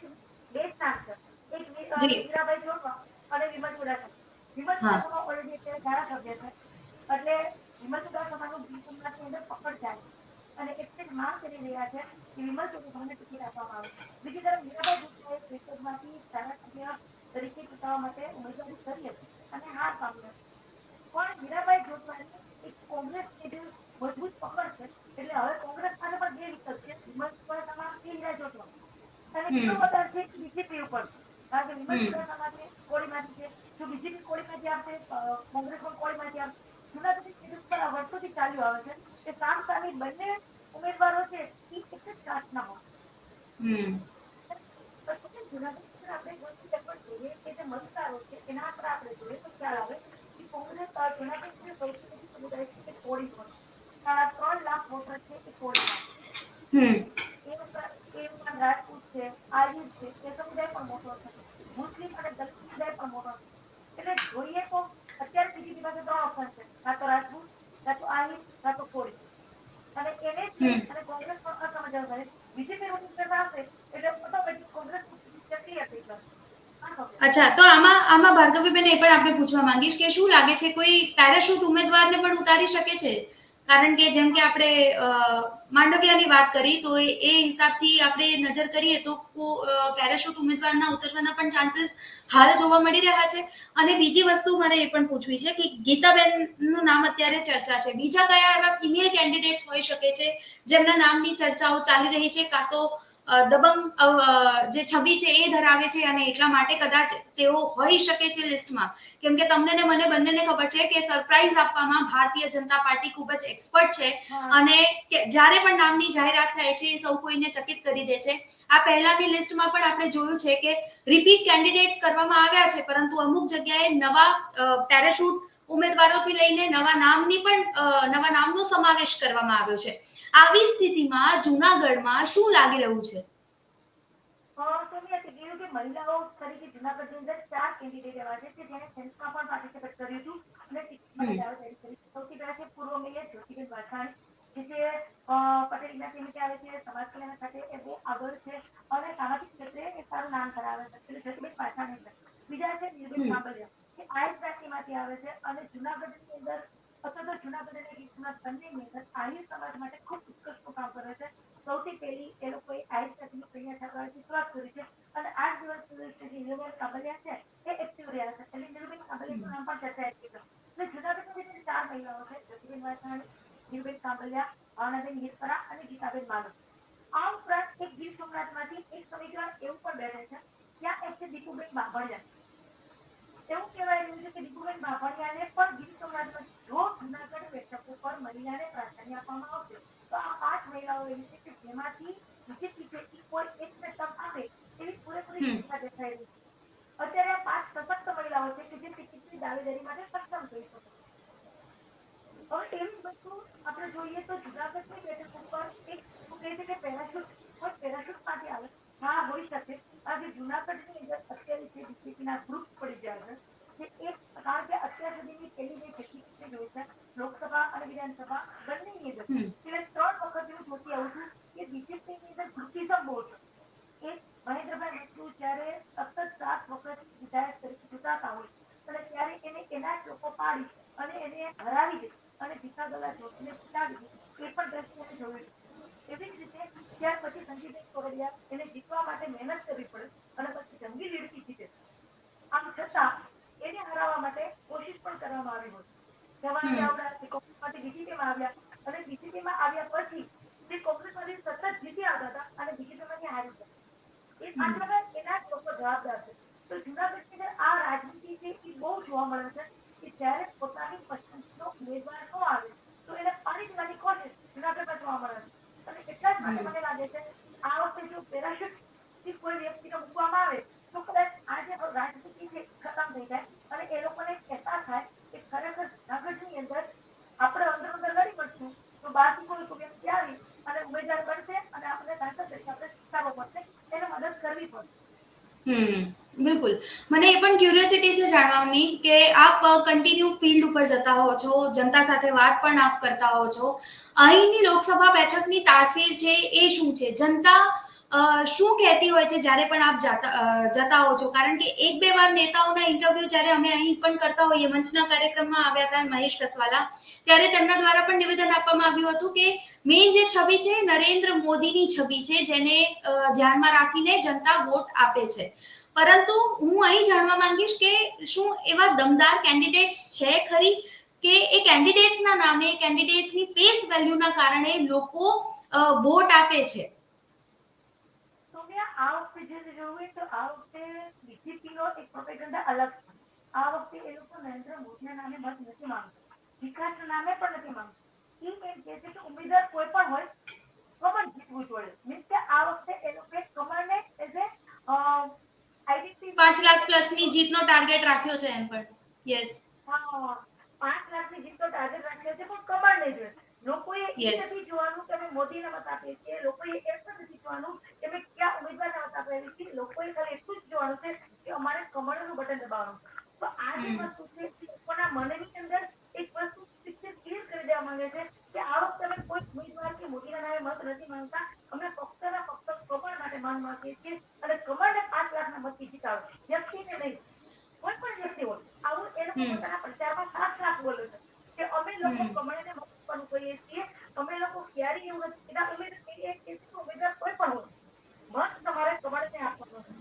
જ નામ છે. એક જી. હીરાભાઈ જોડવા અને વિમલ ચુડાસમા. વિમલ હા. ચુડાસમા ઓલરેડી અત્યારે ધારાસભ્ય છે. એટલે વિમલ ચુડાસમાનું ગીર સોમનાથની અંદર પકડ જાય છે. અને એટલે જ માંગ કરી રહ્યા છે કે વિમલ ચુડાસમાને ટિકિટ આપવામાં આવે. બીજી તરફ હીરાભાઈ જોશીએ કેશોદમાંથી ધારાસભ્ય તરીકે ચૂંટવા માટે ઉમેદવારી કરી હતી અને હાર પામ્યા છે. પણ હીરાભાઈ જોશવાની એક કોંગ્રેસની જે મજબૂત પકડ છે એટલે હવે કોંગ્રેસ પાસે પણ 2 વિકલ્પ છે વિમલ ચુડાસમા કે હીરા જોશવા. અને કેટલો વધારે છે બીજેપી ઉપર, કારણ કે વિમલ હમ. ચુડાસમાની કોળીમાંથી છે, જો બીજેપી કોળીમાંથી આવશે, કોંગ્રેસ પણ કોળીમાંથી આવશે. જુનાગઢની સીટ ઉપર આ વર્ષોથી ચાલ્યું આવે છે કે સામસામી બંને ઉમેદવારો છે એ એક જ કાસ્ટના હોય. હમ. પછી જુનાગઢની અંદર આપણે એક વસ્તુ એ પણ જોઈએ કે જે મતદારો છે એના પર આપણે જોઈએ તો ખ્યાલ આવે કે કોંગ્રેસ જુનાગઢની જે સૌથી મોટી સમુદાય છે એ કોળી હોય. 3 લાખ વોટર છે એ કોળીમાં હમ. છે. એ ઉપરાંત રાજપૂત છે, આર્યન છે, એ સમુદાય પણ મોટો છે. મુસ્લિમ અને દલિત સમુદાય પણ મોટો છે. એટલે જોઈએ તો અત્યારે બીજી પાસે 3 ઓપ્શન છે, કાં તો રાજપૂત, કાં તો આર્યન, કાં તો કોળી. અને એને જ લઈ હમ. અને કોંગ્રેસ પણ અસમંજસ થાય. બીજેપી રૂલિંગ કરતા હશે એટલે ઓટોમેટિક કોંગ્રેસ ક્લિયર થઈ જશે. અચ્છા, તો આમાં ભાર્ગવીબેન એ પણ આપણે પૂછવા માંગીશ કે શું લાગે છે કોઈ પેરાશૂટ ઉમેદવારને પણ ઉતારી શકે છે? કારણ કે જેમ કે આપણે માંડવિયાની વાત કરી તો એ હિસાબથી આપણે નજર કરીએ તો પેરાશૂટ ઉમેદવારના ઉતરવાના પણ ચાન્સીસ હાલ જોવા મળી રહ્યા છે. અને બીજી વસ્તુ મારે એ પણ પૂછવી છે કે ગીતાબેનનું નામ અત્યારે ચર્ચા છે. બીજા કયા એવા ફિમેલ કેન્ડિડેટ્સ હોઈ શકે છે જેમના નામની ચર્ચાઓ ચાલી રહી છે, કાં તો દબંગ જે છબી છે એ ધરાવે છે અને એટલા માટે કદાચ તેઓ હોઈ શકે છે લિસ્ટમાં? કેમ કે તમને ને મને બંનેને ખબર છે કે સરપ્રાઈઝ આપવામાં ભારતીય જનતા પાર્ટી ખૂબ જ એક્સપર્ટ છે અને જ્યારે પણ નામની જાહેરાત થાય છે એ સૌ કોઈને ચકિત કરી દે છે. આ પહેલાની લિસ્ટમાં પણ આપણે જોયું છે કે રિપીટ કેન્ડિડેટ્સ કરવામાં આવ્યા છે, પરંતુ અમુક જગ્યાએ નવા પેરાશૂટ ઉમેદવારોથી લઈને નવા નામનો સમાવેશ કરવામાં આવ્યો છે. આવી સ્થિતિમાં જૂનાગઢમાં શું લાગી રહ્યું છે? સોનિયા, કીધું કે મહિલાઓ તરીકે જુનાગઢની અંદર 4 કેન્ડિડેટ એવા છે કે જેને સેન્સમાં પણ પાર્ટિસિપેટ કર્યું હતું અને ટિકિટ માટે દાવેદારી કરી. સૌથી પહેલા છે પૂર્વ મેયર જ્યોતિબેન વાછાણી, જે પટેલ જ્ઞાતિ આવે છે, સમાજ કલ્યાણ ખાતે એ બહુ આગળ છે અને સામાજિક ક્ષેત્રે એ સારું નામ ધરાવે છે. એટલે જ્યોતિબેન વાછાણી છે. બીજા છે નીલબેન કાંબલિયા, કે આયર જ્ઞાતિમાંથી આવે છે અને જુનાગઢની અંદર અથવા તો જુનાગઢ અને ગીર સોમનાથ બંનેની અંદર આહિર સમાજ માટે ખૂબ ઉત્કૃષ્ટનું કામ કરે છે. સૌથી પહેલી એ લોકોએ આહિર જ્ઞાતિની કન્યા છાત્રાલયથી શરૂઆત કરી છે અને 8 દિવસ સુધી નીલબેન કાંબલિયા છે એ એક્ટિવ રહ્યા છે. એટલે નીલબેન કાંબલિયાનું નામ પણ ચર્ચાએ છે. એટલે જુનાગઢની જે 4 મહિલાઓ છે, જ્યોતિબેન વાછાણી, નીલબેન કાંબલિયા, ભાવનાબેન હિરપરા અને ગીતાબેન માનવ. આ ઉપરાંત એક ગીર સોમનાથમાંથી એક સમીકરણ એવું પણ બેઠે છે, ત્યાં એક છે દીપુબેન બાંભણિયા. એવું કહેવાય રહ્યું છે કે દીપુબેન બાંભણિયાને પણ ગીર સોમનાથમાંથી જો જુનાગઢ બેઠક ઉપર મહિલાને પ્રાધાન્ય આપવામાં આવશે તો આ 5 મહિલાઓ એવી છે કે જેમાંથી બીજેપી છે એ કોઈ એકને તક આપે એવી પૂરેપૂરી શક્યતા દેખાઈ રહી છે. અત્યારે આ 5 સશક્ત મહિલાઓ છે કે જે ટિકિટની દાવેદારી માટે સક્ષમ થઈ શકે. હવે એવી વસ્તુ આપણે જોઈએ તો જુનાગઢની બેઠક ઉપર એક શું કહે છે કે પેરાશૂટમાંથી આવે. હા, હોઈ શકે. કારણ કે જુનાગઢની અંદર અત્યારે જે બીજેપીના ગ્રુપ પડી ગયા છે કારણ કે અત્યાર સુધીની પહેલી જે જેટલી ચૂંટણી જોઈ છે, લોકસભા અને વિધાનસભા બંનેની અંદર એટલે 3 વખત એવું જોતી આવું છું કે બીજેપીની અંદર ગ્રુપિઝમ બહુ છે. એક મહેન્દ્રભાઈ વસ્તુ જ્યારે સતત 7 વખત વિધાયક તરીકે ચૂંટાતા હોય અને ત્યારે એને એના જ લોકો પાડી અને એને હરાવી દે અને જીતાગલા જોશીને જીતાડી દે, એ પણ દ્રષ્ટિએ જોયું છે. એવી જ રીતે ત્યાર પછી સંજીવભાઈ કોરડિયા એને જીતવા માટે મહેનત કરવી પડે અને પછી જંગી લીડથી જીતે. આમ છતાં એને હરાવવા માટે કોશિશ પણ કરવામાં આવી હોય. જવાહર ચાવડા કોંગ્રેસમાંથી બીજેપીમાં આવ્યા અને બીજેપીમાં આવ્યા પછી જે કોંગ્રેસમાંથી સતત જીતી આવતા હતા અને બીજેપીમાંથી હારી ગયા. એ પાછળ એના જ લોકો જવાબદાર છે. તો જુનાગઢની અંદર આ રાજનીતિ છે એ બહુ જોવા મળે છે કે જ્યારે પોતાની પસંદગીનો ઉમેદવાર ન આવે તો એને પાડી દેવાની કોશિશ જુનાગઢમાં જોવા મળે છે. અને એટલા જ માટે મને લાગે છે આ વખતે જો પેરાશૂટથી કોઈ વ્યક્તિને મૂકવામાં આવે તો કદાચ આ જે રાજનીતિ છે ખતમ થઈ જાય અને એ લોકોને કહેતા થાય કે ખરેખર જુનાગઢની અંદર આપણે અંદર લડી પડશું તો બહારથી કોઈ વ્યક્તિ આવી અને ઉમેદવાર બનશે અને આપણે સાંસદ તરીકે આપણે સ્વીકારવો પડશે, એને મદદ કરવી પડશે. બિલકુલ. મને એ પણ ક્યુરિયોસિટી છે જાણવાની કે આપ કન્ટિન્યુ ફિલ્ડ ઉપર જતા હો છો, જનતા સાથે વાત પણ આપ કરતા હો છો. અહીંની લોકસભા બેઠકની તાસીર છે એ શું છે? જનતા શું કહેતી હોય છે જ્યારે પણ આપ જતા હો છો? કારણ કે 1-2 વાર નેતાઓના ઇન્ટરવ્યુ જ્યારે અમે અહીં પણ કરતા હોઈએ, મંચના કાર્યક્રમમાં આવ્યા હતા મહેશ કસવાલા, ત્યારે તેમના દ્વારા પણ નિવેદન આપવામાં આવ્યું હતું કે મેઇન જે છબી છે નરેન્દ્ર મોદીની છબી છે, જેને ધ્યાનમાં રાખીને જનતા વોટ આપે છે. પરંતુ હું અહીં જાણવા માંગીશ કે શું એવા દમદાર કેન્ડિડેટ્સ છે ખરી કે એ કેન્ડિડેટ્સના નામે, કેન્ડિડેટ્સની ફેસ વેલ્યુના કારણે લોકો વોટ આપે છે? સોમ્યા, આ વખતે જે જોયું હોય તો આ વખતે બીજેપીનો એક પ્રોપેગેન્ડા અલગ છે. આ વખતે એ લોકો નરેન્દ્ર મોદીના નામે મત નથી માંગતા, વિકાસના નામે પણ નથી માંગતા. એ એમ કહે છે કે ઉમેદવાર કોઈ પણ હોય કમળ જીતવું જોઈએ. મીન્સ કે આ વખતે એ લોકોએ કમળને as a identity 5 lakh plus ની જીતનો ટાર્ગેટ રાખ્યો છે એમ પણ. યસ 5 લાખની જીતનો ટાર્ગેટ રાખ્યો છે, પણ કમળ નહીં જોઈએ. લોકોએ એ યસ નથી જોવાનું કે અમે મોદીને મત આપીએ છીએ, લોકોએ એ પણ નથી જોવાનું કે અમે ક્યાં ઉમેદવારને મત આપીએ છીએ. લોકોએ ખાલી એટલું જ જોવાનું છે કે અમારે કમળનું બટન દબાવવાનું. તો આ જે વસ્તુ છે એ લોકોના મનની અંદર એક વસ્તુ ક્લિયર કરી દેવા માંગે છે કે આ વખતે અમે કોઈ ઉમેદવાર કે મોદીના નામે મત નથી માંગતા, અમે ફક્ત ને ફક્ત કમળ માટે મત માંગીએ છીએ અને કમળને 5 લાખના મતથી જીતાડો, વ્યક્તિને નહીં. કોઈ પણ વ્યક્તિ હોય આવું એ લોકો પોતાના પ્રચારમાં 7 લાખ બોલે છે કે અમે લોકો કમળને મત આપવાનું કહીએ છીએ. અમે લોકો ક્યારેય એવું નથી કીધા ઉમેદવાર કોઈ પણ હોય મત તમારે કમળને આપવાનો છે.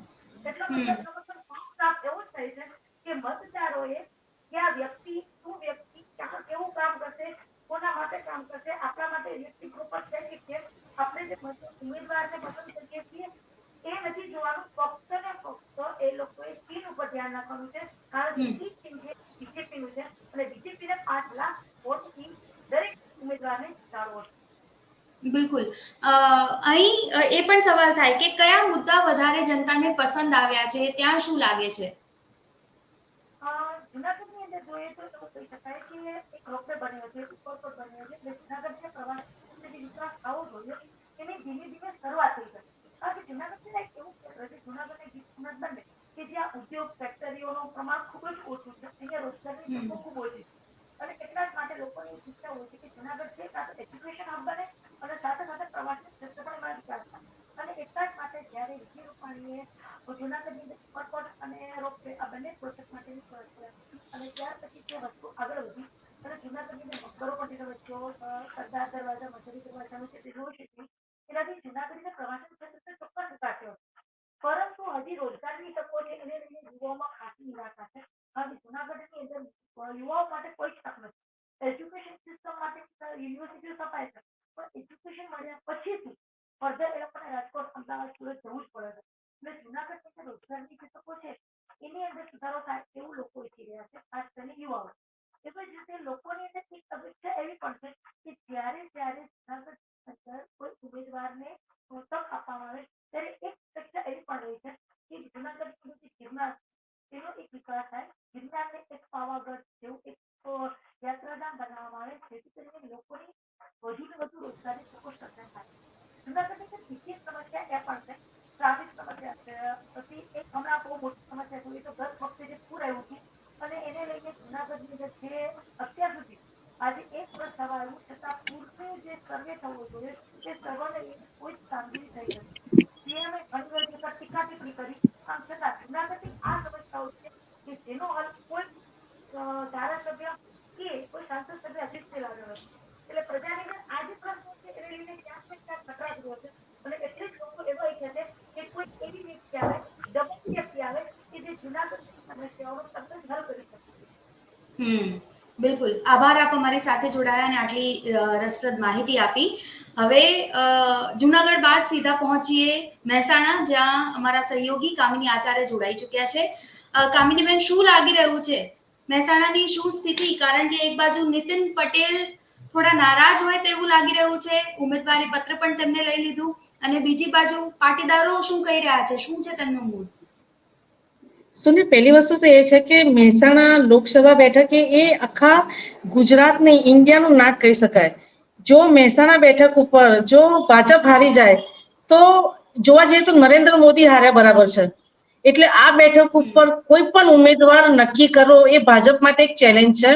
એટલો મતલબ 7 લાખ એવું જ થાય છે કે મતદારોએ ક્યાં વ્યક્તિ શું વ્યક્તિ ક્યાં કેવું કામ કરશે, કોના માટે કામ કરશે, આપણા માટે વ્યક્તિ પ્રોપર છે કે કેમ, આપણે જે ઉમેદવારને પસંદ કરીએ છીએ એ નથી જોવાનું. ફક્ત ને ફક્ત એ લોકોએ ચીન ઉપર ધ્યાન રાખવાનું છે, કારણ કે ચીન છે બીજેપીનું છે અને બીજેપીને 5 લાખ વોટથી દરેક ઉમેદવારને જીતાડવો છે. બિલકુલ. અહીં એ પણ સવાલ થાય કે કયા મુદ્દા વધારે જનતાને પસંદ આવ્યા છે, ત્યાં શું લાગે છે? જુનાગઢની અંદર જોઈએ તો એવું કહી શકાય કે એક રોપવે બન્યો છે, ઉપર પર બન્યો છે, એટલે જુનાગઢ જે પ્રવાસ વિકાસ થવો જોઈએ એની ધીમે ધીમે શરૂઆત થઈ છે. કારણ કે જુનાગઢ છે એવું ક્ષેત્ર છે, જુનાગઢ એક જુનાગઢ બને કે જ્યાં ઉદ્યોગ ફેક્ટરીઓનું પ્રમાણ ખૂબ જ ઓછું છે, અહીંયા રોજગારની તકો ખૂબ ઓછી છે અને એટલા જ માટે લોકોની ઈચ્છા હોય છે કે જુનાગઢ છે કાં તો એજ્યુકેશન હબ બને અને સાથે સાથે પ્રવાસી ક્ષેત્ર પણ એમાં વિકાસ થાય. અને એટલા જ માટે જ્યારે વિજય રૂપાણીએ જુનાગઢની અંદર એરપોર્ટ અને રોપવે આ બંને પ્રોજેક્ટ માટેની અને ત્યાર પછી તે વસ્તુ આગળ વધી અને જુનાગઢની અંદર મકબરો પણ નિર્મિત સરદાર દરવાજા, મધરી દરવાજાનું જે યુનિવર્સિટી એનાથી જુનાગઢના પ્રવાસન ક્ષેત્રે ચોક્કસ વિકાસ થયો. પરંતુ હજી રોજગારની તકો છે એને લઈને યુવાઓમાં ખાસી નિરાશા છે. કારણ કે જુનાગઢની અંદર યુવાઓ માટે કોઈ જ તક નથી. એજ્યુકેશન સિસ્ટમ માટે યુનિવર્સિટીઓ સ્થપાય છે, પણ એજ્યુકેશન મળ્યા પછીથી ફર્ધર એ લોકોને રાજકોટ, અમદાવાદ, સુરત જવું જ પડે છે. એટલે જુનાગઢની જે રોજગારની જે તકો છે એની અંદર સુધારો થાય એવું લોકો ઈચ્છી રહ્યા છે, ખાસ કરીને યુવાઓ. એવી જ રીતે લોકોની અંદર એક અપેક્ષા એવી પણ છે કે જ્યારે જુનાગઢ અંદર કોઈ ઉમેદવારને તક આપવામાં આવે ત્યારે એક અપેક્ષા એવી પણ રહી છે કે જુનાગઢનું જે ગિરનાર એનો એક વિકાસ થાય, ગિરનારને એક પાવાગઢ જેવું એક યાત્રાધામ બનાવવામાં આવે, જેથી કરીને લોકોની વધુ ને વધુ રોજગારી તકો સર્જન થાય. જુનાગઢની જે બીજી સમસ્યા એ પણ છે, ટ્રાફિક સમસ્યા છે. પછી એક હમણાં બહુ મોટી સમસ્યા જોઈ તો ગત વખતે જે પૂર આવ્યું હતું અને એને લઈને જુનાગઢની અંદર જે અત્યાર સુધી આજે 1 વર્ષ થવા આવ્યું છતાં પૂરનું જે સર્વે થવો જોઈએ તે સર્વેને લઈને કોઈ જ કામગીરી થઈ નથી. સીએમએ ઘણી વખત ટીકા ટિપ્પણી કરી, આમ છતાં જુનાગઢની આ સમસ્યાઓ છે કે જેનો હલ કોઈ ધારાસભ્ય કે કોઈ સાંસદ સભ્ય હજી સુધી લાવ્યો નથી. એટલે પ્રજાની અંદર આ જે પ્રશ્નો છે એને લઈને ક્યાંક ને ક્યાંક ખતરાટ રહ્યો છે અને એટલે જ લોકો એવા ઈચ્છે છે કે કોઈ એવી વ્યક્તિ આવે, દમતી વ્યક્તિ આવે કે જે જુનાગઢની સમસ્યાઓનો તરત જ હલ કરી શકે. બિલકુલ. આભાર આપ અમારી સાથે જોડાયા અને આટલી રસપ્રદ માહિતી આપી. હવે જુનાગઢ બાદ સીધા પહોંચીએ મહેસાણા, જ્યાં અમારા સહયોગી કામિની આચાર્ય જોડાઈ ચૂક્યા છે. કામિનીબેન, શું લાગી રહ્યું છે મહેસાણાની શું સ્થિતિ? કારણ કે એક બાજુ નીતિન પટેલ થોડા નારાજ હોય તેવું લાગી રહ્યું છે, ઉમેદવારી પત્ર પણ તેમને લઈ લીધું, અને બીજી બાજુ પાટીદારો શું કહી રહ્યા છે, શું છે તેમનો મૂડ? સુનિલ, પહેલી વસ્તુ તો એ છે કે મહેસાણા લોકસભા બેઠક એ આખા ગુજરાતની ઇન્ડિયાનું નાક કહી શકાય. જો મહેસાણા બેઠક ઉપર જો ભાજપ હારી જાય તો જોવા જઈએ તો નરેન્દ્ર મોદી હાર્યા બરાબર છે. એટલે આ બેઠક ઉપર કોઈ પણ ઉમેદવાર નક્કી કરો એ ભાજપ માટે એક ચેલેન્જ છે.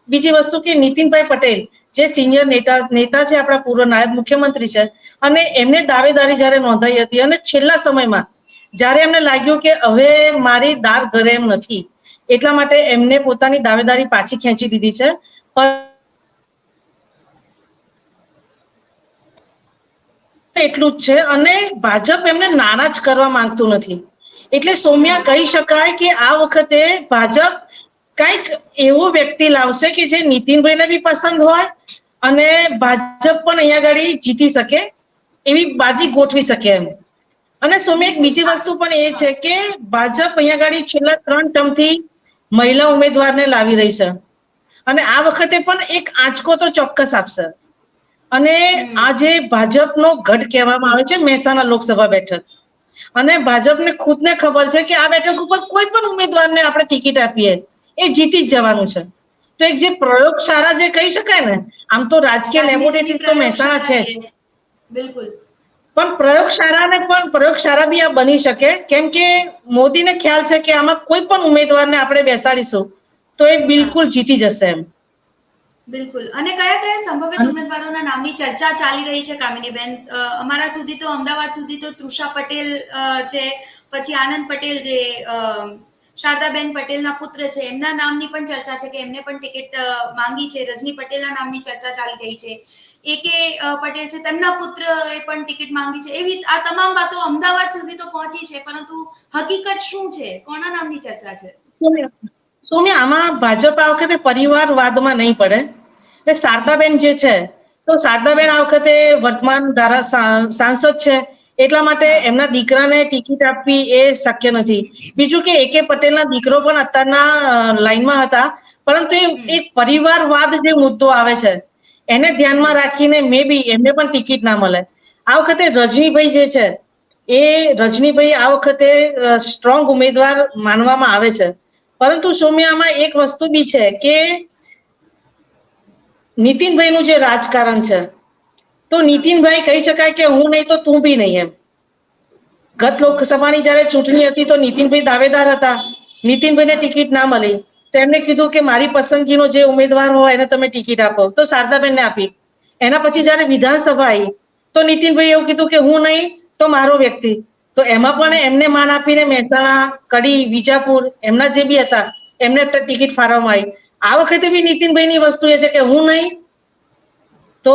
બીજી વસ્તુ કે નીતિનભાઈ પટેલ જે સિનિયર નેતા છે, આપણા પૂર્વ નાયબ મુખ્યમંત્રી છે, અને એમને દાવેદારી જયારે નોંધાઈ હતી અને છેલ્લા સમયમાં જ્યારે એમને લાગ્યું કે હવે મારી દાર ઘરે એમ નથી, એટલા માટે એમને પોતાની દાવેદારી પાછી ખેંચી લીધી છે. એટલું જ છે અને ભાજપ એમને નારાજ કરવા માંગતું નથી. એટલે સૌમ્યા કહી શકાય કે આ વખતે ભાજપ કઈક એવો વ્યક્તિ લાવશે કે જે નીતિનભાઈને બી પસંદ હોય અને ભાજપ પણ અહીંયા આગળ જીતી શકે એવી બાજી ગોઠવી શકે એમ. અને સૌમ્ય એક બીજી વસ્તુ પણ એ છે કે ભાજપ અહીંયા આગળ છેલ્લા 3 ટર્મથી મહિલા ઉમેદવારને લાવી રહી છે અને આ વખતે પણ એક આંચકો તો ચોક્કસ આપશે. અને આ જે ભાજપનો ગઢ કહેવામાં આવે છે મહેસાણા લોકસભા બેઠક, અને ભાજપને ખુદને ખબર છે કે આ બેઠક ઉપર કોઈ પણ ઉમેદવારને આપણે ટિકિટ આપીએ એ જીતી જ જવાનું છે. તો એક જે પ્રયોગશાળા જે કહી શકાય ને, આમ તો રાજકીય લેબોરેટરી તો મહેસાણા છે જ, બિલકુલ. પણ પ્રયોગશાળા બી આ બની શકે, કેમ કે મોદીને ખ્યાલ છે કે આમાં કોઈ પણ ઉમેદવારને આપણે બેસાડીશું તો એ બિલકુલ જીતી જશે એમ. બિલકુલ. અને કયા કયા સંભવિત ઉમેદવારોના નામની ચર્ચા ચાલી રહી છે કામિનીબેન? અમારા સુધી તો અમદાવાદ સુધી તો તૃષા પટેલ છે, પછી આનંદ પટેલ જે શારદાબેન પટેલના પુત્ર છે એમના નામની પણ ચર્ચા છે કે એમને પણ ટિકિટ માંગી છે. રજની પટેલના નામની ચર્ચા ચાલી રહી છે. એકે પટેલ છે તેમના પુત્ર એ પણ ટિકિટ માંગી છે. એવી આ તમામ વાતો અમદાવાદ સુધી તો પહોંચી છે, પરંતુ હકીકત શું છે? કોના નામની ચર્ચા છે? સૌમ્ય, આમાં ભાજપ આ વખતે પરિવારવાદમાં નહીં પડે. એટલે શારદાબેન જે છે, તો શારદાબેન આ વખતે વર્તમાન સાંસદ છે, એટલા માટે એમના દીકરાને ટિકિટ આપવી એ શક્ય નથી. બીજું કે એકે પટેલના દીકરો પણ અત્યારના લાઈનમાં હતા, પરંતુ એ પરિવારવાદ જે મુદ્દો આવે છે એને ધ્યાનમાં રાખીને મે બી એમને પણ ટિકિટ ના મળે. આ વખતે રજનીભાઈ જે છે એ રજનીભાઈ આ વખતે સ્ટ્રોંગ ઉમેદવાર માનવામાં આવે છે. પરંતુ સૌમ્યામાં એક વસ્તુ બી છે કે નીતિનભાઈનું જે રાજકારણ છે, તો નીતિનભાઈ કહી શકાય કે હું નહીં તો તું બી નહીં એમ. ગત લોકસભાની જયારે ચૂંટણી હતી તો નીતિનભાઈ દાવેદાર હતા, નીતિનભાઈને ટિકિટ ના મળી તો એમને કીધું કે મારી પસંદગીનો જે ઉમેદવાર હોય એને તમે ટિકિટ આપો, તો શારદાબેનને આપી. એના પછી જયારે વિધાનસભા આવી તો નીતિનભાઈ એવું કીધું કે હું નહીં તો મારો વ્યક્તિ, તો એમાં પણ એમને માન આપીને મહેસાણા, કડી, વિજાપુર એમના જે બી હતા એમને ટિકિટ ફાળવવામાં આવી. આ વખતે બી નીતિનભાઈની વસ્તુ એ છે કે હું નહીં તો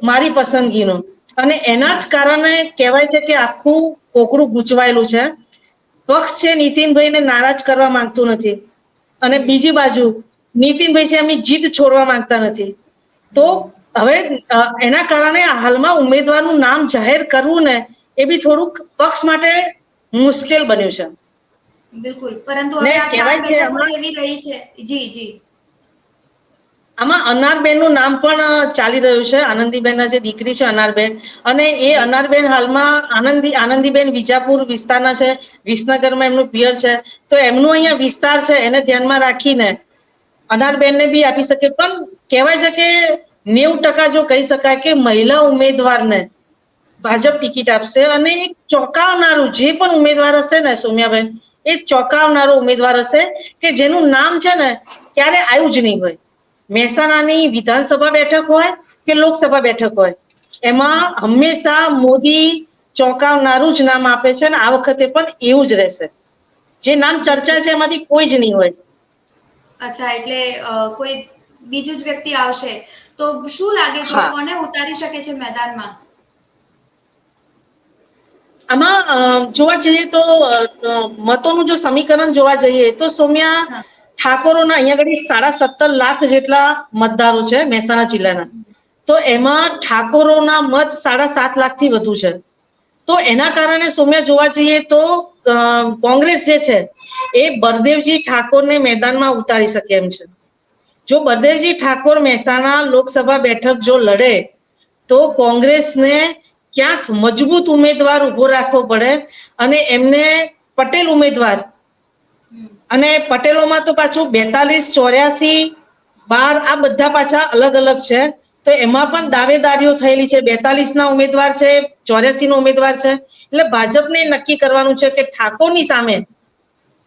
મારી પસંદગીનું, અને એના જ કારણે કહેવાય છે કે આખું કોકડું ગૂંચવાયેલું છે. પક્ષ છે નીતિનભાઈને નારાજ કરવા માંગતું નથી, અને બીજી બાજુ નીતિનભાઈ છે એમની જીદ છોડવા માંગતા નથી. તો હવે એના કારણે હાલમાં ઉમેદવારનું નામ જાહેર કરવું ને એ બી થોડુંક પક્ષ માટે મુશ્કેલ બન્યું છે. બિલકુલ. પરંતુ હવે આ ચાર બેઠકો જેવી રહી છે. જી જી. આમાં અનારબેનનું નામ પણ ચાલી રહ્યું છે. આનંદીબેનના જે દીકરી છે અનારબેન, અને એ અનારબેન હાલમાં આનંદીબેન વિજાપુર વિસ્તારના છે, વિસનગરમાં એમનું પિયર છે, તો એમનું અહીંયા વિસ્તાર છે એને ધ્યાનમાં રાખીને અનારબેનને બી આપી શકે. પણ કહેવાય છે કે 90% જો કહી શકાય કે મહિલા ઉમેદવારને ભાજપ ટિકિટ આપશે, અને એક ચોંકાવનારું જે પણ ઉમેદવાર હશે ને સૌમ્યાબેન, એ ચોંકાવનારો ઉમેદવાર હશે કે જેનું નામ છે ને ક્યારે આવ્યું જ નહીં હોય. મહેસાણાની વિધાનસભા બેઠક હોય કે લોકસભા બેઠક હોય, એમાં હંમેશા મોદી ચોંકાવનારું જ નામ આપે છે, અને આ વખતે પણ એવું જ રહેશે. જે નામ ચર્ચા છે એમાંથી કોઈ જ નહીં હોય. અચ્છા, એટલે કોઈ બીજું જ વ્યક્તિ આવશે તો શું લાગે છે કોને ઉતારી શકે છે મેદાનમાં? આમાં જોવા જઈએ તો મતોનું જો સમીકરણ જોવા જઈએ તો સૌમ્યા, ઠાકોરોના અહીંયા આગળ 17.5 લાખ જેટલા મતદારો છે મહેસાણા જિલ્લાના, તો એમાં ઠાકોરોના મત 7.5 લાખથી વધુ છે. તો એના કારણે સૌમ્યા જોવા જઈએ તો કોંગ્રેસ જે છે એ બળદેવજી ઠાકોરને મેદાનમાં ઉતારી શકે એમ છે. જો બળદેવજી ઠાકોર મહેસાણા લોકસભા બેઠક જો લડે તો કોંગ્રેસને ક્યાંક મજબૂત ઉમેદવાર ઉભો રાખવો પડે, અને એમને પટેલ ઉમેદવાર, અને પટેલોમાં તો પાછું 42, 84, 12 આ બધા પાછા અલગ અલગ છે. તો એમાં પણ દાવેદારીઓ થયેલી છે. 42 ના ઉમેદવાર છે, 84 નો ઉમેદવાર છે. એટલે ભાજપને નક્કી કરવાનું છે કે ઠાકોરની સામે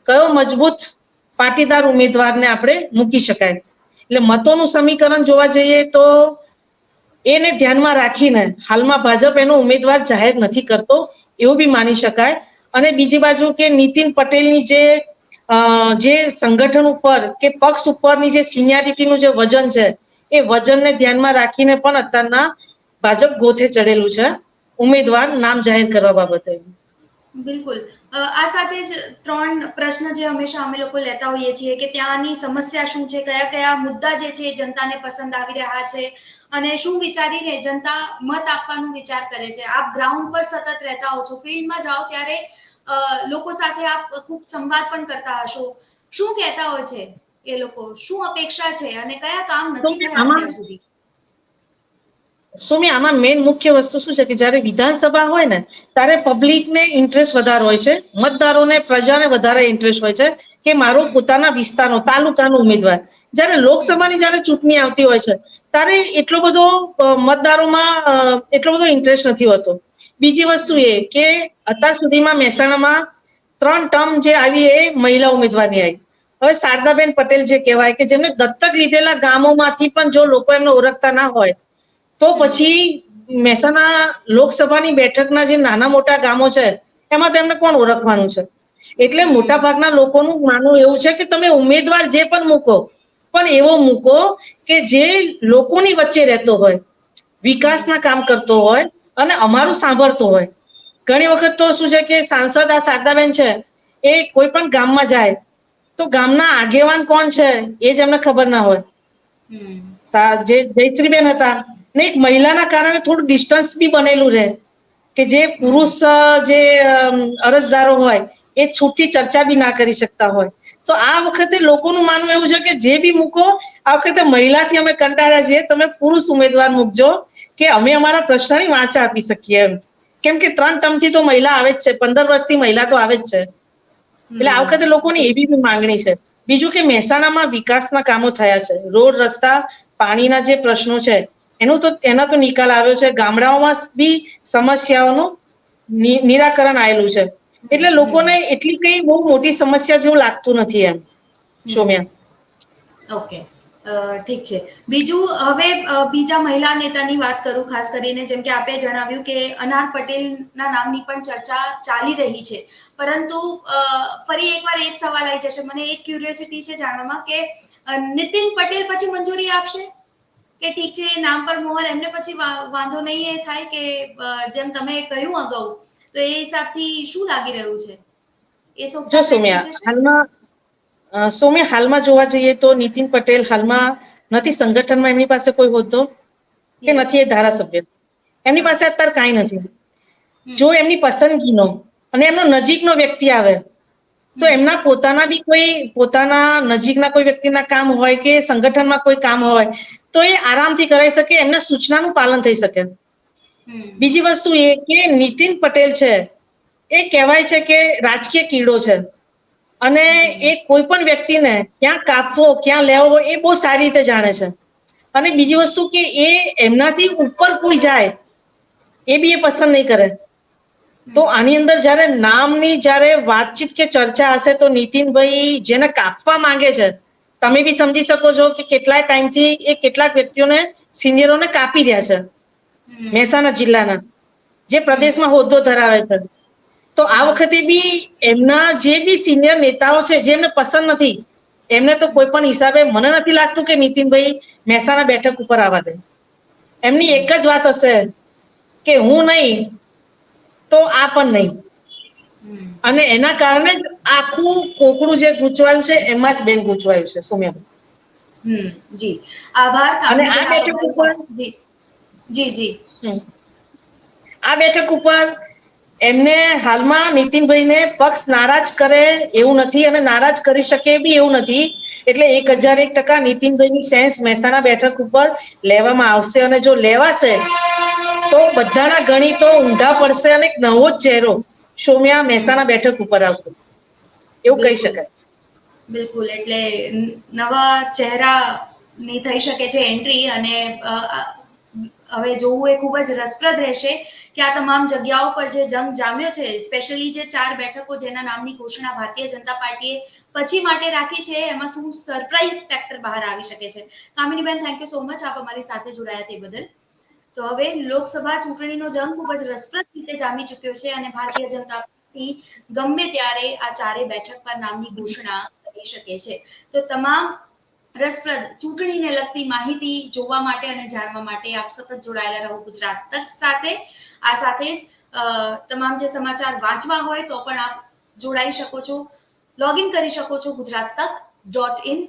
કયો મજબૂત પાટીદાર ઉમેદવારને આપણે મૂકી શકાય. એટલે મતોનું સમીકરણ જોવા જઈએ તો એને ધ્યાનમાં રાખીને હાલમાં ભાજપ એનો ઉમેદવાર જાહેર નથી કરતો એવું બી માની શકાય. અને બીજી બાજુ કે નીતિન પટેલની જે સંગઠન ઉપર કે પક્ષ ઉપરની જે સિનિયરિટીનું જે વજન છે એ વજનને ધ્યાનમાં રાખીને પણ અત્યારના ભાજપ ગોથે ચડેલું છે ઉમેદવાર નામ જાહેર કરવા બાબતે. બિલકુલ. આ સાથે જ 3 પ્રશ્ન જે હંમેશા અમે લોકો લેતા હોઈએ છીએ કે ત્યાંની સમસ્યા શું છે, કયા કયા મુદ્દા જે છે જનતાને પસંદ આવી રહ્યા છે, અને શું વિચારીને જનતા મત આપવાનો વિચાર કરે છે? આપ ગ્રાઉન્ડ પર સતત રહેતા હો છો, ફિલ્ડમાં જાઓ ત્યારે લોકો સાથે આપ ખૂબ સંવાદ પણ કરતા હશો. શું કહેતા હોય છે એ લોકો? શું અપેક્ષા છે અને કયા કામ નથી થયા અત્યાર સુધી? સોમી, આમાં મેઇન મુખ્ય વસ્તુ શું છે કે જ્યારે વિધાનસભા હોય ને ત્યારે પબ્લિકને ઇન્ટરેસ્ટ વધારે હોય છે, મતદારોને, પ્રજાને વધારે ઇન્ટરેસ્ટ હોય છે કે મારો પોતાના વિસ્તારનો, તાલુકાનો ઉમેદવાર. જ્યારે લોકસભાની જ્યારે ચૂંટણી આવતી હોય છે ત્યારે એટલો બધો મતદારોમાં એટલો બધો ઇન્ટરેસ્ટ નથી હોતો. બીજી વસ્તુ એ કે અત્યાર સુધીમાં મહેસાણામાં 3 ટર્મ જે આવી એ મહિલા ઉમેદવારની આવી. હવે શારદાબેન પટેલ જે કહેવાય કે જેમને દત્તક લીધેલા ગામોમાંથી પણ જો લોકો એમને ઓળખતા ના હોય તો પછી મહેસાણા લોકસભાની બેઠકના જે નાના મોટા ગામો છે એમાં તેમને કોણ ઓળખવાનું છે? એટલે મોટા ભાગના લોકોનું માનવું એવું છે કે તમે ઉમેદવાર જે પણ મૂકો પણ એવો મૂકો કે જે લોકોની વચ્ચે રહેતો હોય, વિકાસના કામ કરતો હોય અને અમારું સાંભળતો હોય. ઘણી વખત તો શું છે કે સાંસદ આ શારદાબેન છે એ કોઈ પણ ગામમાં જાય તો ગામના આગેવાન કોણ છે એ જ એમને ખબર ના હોય. જે જયશ્રીબેન હતા ને એક મહિલાના કારણે થોડું ડિસ્ટન્સ બી બનેલું રહે કે જે પુરુષ જે અરજદારો હોય એ છૂટથી ચર્ચા બી ના કરી શકતા હોય. તો આ વખતે લોકોનું માનવું એવું છે કે જે બી મૂકો આ વખતે મહિલાથી અમે કંટાળ્યા છીએ, તમે પુરુષ ઉમેદવાર મૂકજો કે અમે અમારા પ્રશ્નની વાચા આપી શકીએ એમ. કેમ કે 3 ટર્મથી તો મહિલા આવે જ છે, 15 વર્ષથી મહિલા તો આવે જ છે. એટલે આ વખતે લોકોની એવી બી માંગણી છે. બીજું કે મહેસાણામાં વિકાસના કામો થયા છે, રોડ, રસ્તા, પાણીના જે પ્રશ્નો છે એનો તો નિકાલ આવ્યો છે. ગામડાઓમાં બી સમસ્યાઓનું નિરાકરણ આવેલું છે. એટલે લોકોને એટલી કઈ બહુ મોટી સમસ્યા જેવું લાગતું નથી એમ, સૌમ્યા. ઓકે, ઠીક છે. બીજું, હવે બીજા મહિલા નેતાની વાત કરું, ખાસ કરીને જેમ કે આપે જણાવ્યું કે અનાર પટેલના નામની પણ ચર્ચા ચાલી રહી છે. પરંતુ ફરી એકવાર એ જ સવાલ આવી જશે, મને એ જ ક્યુરિયોસિટી છે જાણવામાં કે નીતિન પટેલ પછી મંજૂરી આપશે કે ઠીક છે નામ પર મોહર, એમને પછી વાંધો નહીં એ થાય કે જેમ તમે કહ્યું અગાઉ, તો એ હિસાબથી શું લાગી રહ્યું છે? એ જો સોપતા સેટ થઈ સૌમ્યા, જશે? હાલમાં જોવા જઈએ તો નીતિન પટેલ હાલમાં નથી સંગઠનમાં, એમની પાસે કોઈ હોદ્દો કે નથી એ ધારાસભ્ય, એમની પાસે અત્યારે કાંઈ નથી. જો એમની પસંદગીનો અને એમનો નજીકનો વ્યક્તિ આવે તો એમના પોતાના બી કોઈ પોતાના નજીકના કોઈ વ્યક્તિના કામ હોય કે સંગઠનમાં કોઈ કામ હોય તો એ આરામથી કરાઈ શકે, એમના સૂચનાનું પાલન થઈ શકે. બીજી વસ્તુ એ કે નીતિન પટેલ છે એ કહેવાય છે કે રાજકીય કીડો છે અને એ કોઈ પણ વ્યક્તિને ક્યાં કાપવો, ક્યાં લેવો એ બહુ સારી રીતે જાણે છે. અને બીજી વસ્તુ કે એ એમનાથી ઉપર કોઈ જાય એ બી એ પસંદ નહીં કરે. તો આની અંદર જયારે નામની જયારે વાતચીત કે ચર્ચા હશે તો નીતિનભાઈ જેને કાપવા માંગે છે, તમે બી સમજી શકો છો કે કેટલાય ટાઈમથી એ કેટલાક વ્યક્તિઓને, સિનિયરોને કાપી રહ્યા છે મહેસાણા જિલ્લાના, જે પ્રદેશમાં હોદ્દો ધરાવે છે. તો આ વખતે બી એમના જે બી સિનિયર નેતાઓ છે જે એમને પસંદ નથી, એમને તો કોઈ પણ હિસાબે મને નથી લાગતું કે નીતિનભાઈ મહેસાણા બેઠક ઉપર આવવા દે. એમની એક જ વાત હશે કે હું નહીં તો આ પણ નહીં. અને એના કારણે જ આખું કોકડું જે ગૂંચવાયું છે એમાં જ બેન ગૂંચવાયું છે, સૌમ્યા. જી, આભાર. અને આ બેઠક ઉપર આ બેઠક ઉપર એમને હાલમાં નીતિનભાઈને પક્ષ નારાજ કરે એવું નથી અને નારાજ કરી શકે બી એવું નથી. એટલે 1001% નીતિનભાઈની સેન્સ મહેસાણા બેઠક ઉપર લેવામાં આવશે અને જો લેવાશે તો બધાના ગણિતો ઊંધા પડશે અને એક નવો જ ચહેરો સૌમ્યા મહેસાણા બેઠક ઉપર આવશે એવું કહી શકાય. બિલકુલ, એટલે નવા ચહેરાની થઈ શકે છે એન્ટ્રી અને હવે જોવું એ ખૂબ જ રસપ્રદ રહેશે કે આ તમામ જગ્યાઓ પર જે જંગ જામ્યો છે, સ્પેશિયલી જે 4 બેઠકો જેના નામની ઘોષણા ભારતીય જનતા પાર્ટીએ પછી માટે રાખી છે, એમાં શું સરપ્રાઈઝ ફેક્ટર બહાર આવી શકે છે. Kaminiben, thank you so much, આપ અમારી સાથે જોડાયા તે બદલ. તો હવે લોકસભા ચૂંટણીનો જંગ ખૂબ જ રસપ્રદ રીતે જામી ચૂક્યો છે અને ભારતીય જનતા પાર્ટી ગમે ત્યારે આ 4 બેઠક પર નામની ઘોષણા કરી શકે છે. તો તમામ રસપ્રદ ચૂંટણીને લગતી માહિતી જોવા માટે અને જાણવા માટે આપ સતત જોડાયેલા રહો ગુજરાત તક સાથે. આ સાથે જ તમામ જે સમાચાર વાંચવા હોય તો પણ આપ જોડાઈ શકો છો, લોગિન કરી શકો છો ગુજરાત તક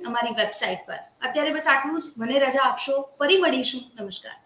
અમારી વેબસાઇટ પર. અત્યારે બસ આટલું જ. મને રજા આપશો. ફરી મળીશું. નમસ્કાર.